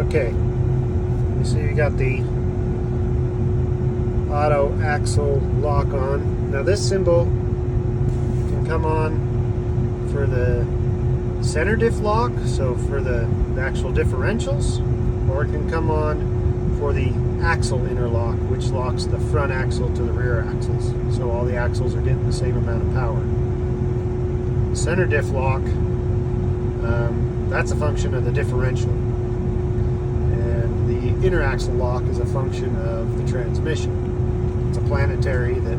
Okay, you see you got the auto axle lock on. Now this symbol can come on for the center diff lock, so for the actual differentials, or it can come on for the axle interlock, which locks the front axle to the rear axles, so all the axles are getting the same amount of power. The center diff lock, that's a function of the differential, and the inner axle lock is a function of the transmission. It's a planetary that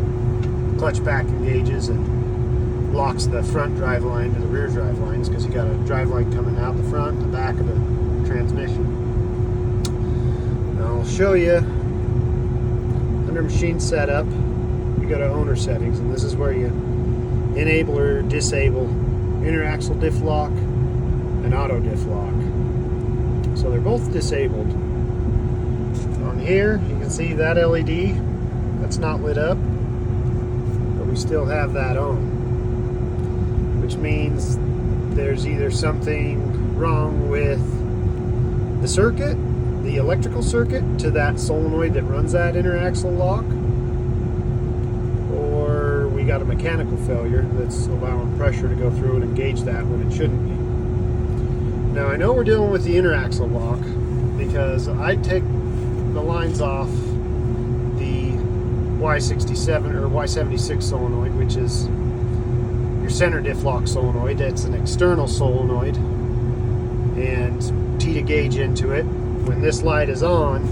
clutch back engages and locks the front drive line to the rear drive lines, because you got a drive line coming out the front and the back of the transmission. Now I'll show you under machine setup. You go to owner settings, and this is where you enable or disable inner axle diff lock and auto diff lock. So they're both disabled. On here you can see that LED that's not lit up, but we still have that on, which means there's either something wrong with the circuit, the electrical circuit to that solenoid that runs that inner axle lock, or we got a mechanical failure that's allowing pressure to go through and engage that when it shouldn't be. Now I know we're dealing with the inner axle lock because I take the lines off the Y67 or Y76 solenoid, which is your center diff lock solenoid. It's an external solenoid, and T to gauge into it. When this light is on,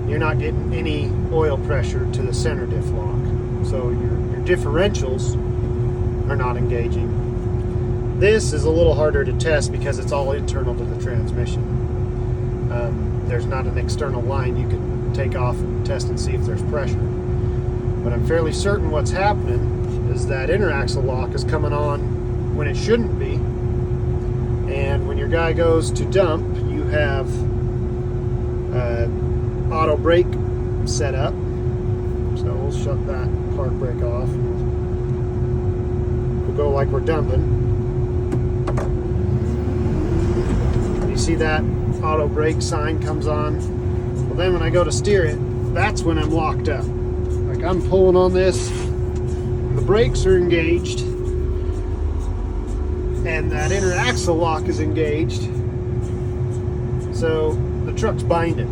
you're not getting any oil pressure to the center diff lock, so your differentials are not engaging. This is a little harder to test because it's all internal to the transmission. There's not an external line you can take off and test and see if there's pressure. But I'm fairly certain what's happening is that inner axle lock is coming on when it shouldn't be. And when your guy goes to dump, you have auto brake set up. So we'll shut that park brake off. We'll go like we're dumping. You see that auto brake sign comes on? Well, then when I go to steer it, that's when I'm locked up. Like I'm pulling on this, the brakes are engaged, and that inner axle lock is engaged, so the truck's binding.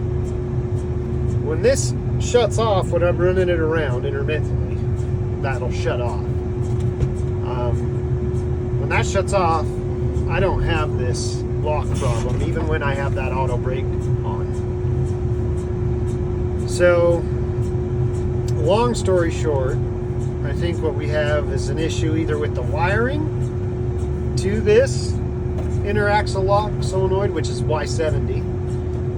When this shuts off, when I'm running it around intermittently, that'll shut off. When that shuts off, I don't have this lock problem, even when I have that auto brake on. So, long story short, I think what we have is an issue either with the wiring to this inner axle lock solenoid, which is Y70.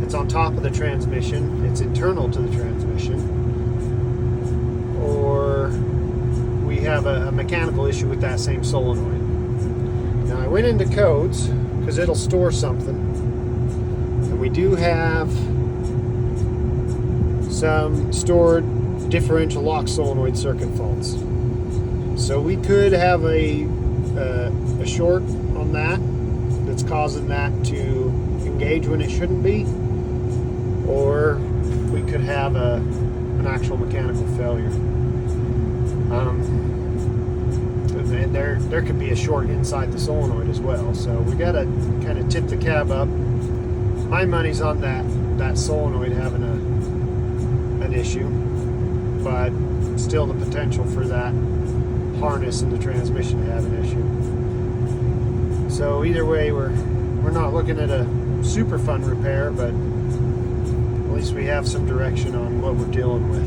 It's on top of the transmission. It's internal to the transmission. Or we have a mechanical issue with that same solenoid. Now I went into codes because it'll store something. And we do have some stored differential lock solenoid circuit faults. So we could have a short on that that's causing that to engage when it shouldn't be, or we could have an actual mechanical failure. And there could be a short inside the solenoid as well. So we got to kind of tip the cab up. My money's on that solenoid having an issue, but still the potential for that harness in the transmission to have an issue. So either way, we're not looking at a super fun repair, but at least we have some direction on what we're dealing with.